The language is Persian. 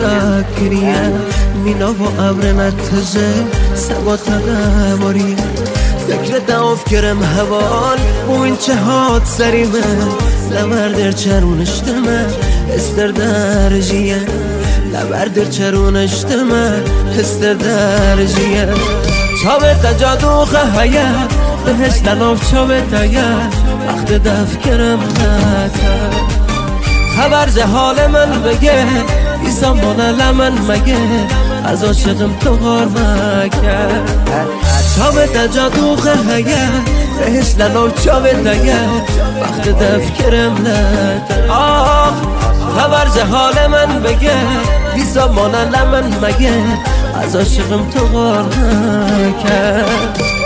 ساکریه مینا و ابر نتجه سبا تغماری فکر داف کرم هوال و این چه هات سریمه لبر در چرونشتمه استر درجیه لبر در چرونشتمه استر درجیه چاوه تجادوخه هیه بهش لناف چاوه تایه وقت دف کرم نتر خبر جهال من بگه ایسان بانه لمن مگه از عاشقم تو غار مکه چاوه تجادوخه هیه بهش لناف چاوه تایه وقت دف کرم نتر آه خبر جهال من بگه ایسان بانه لمن مگه از عاشقم تو غار مکه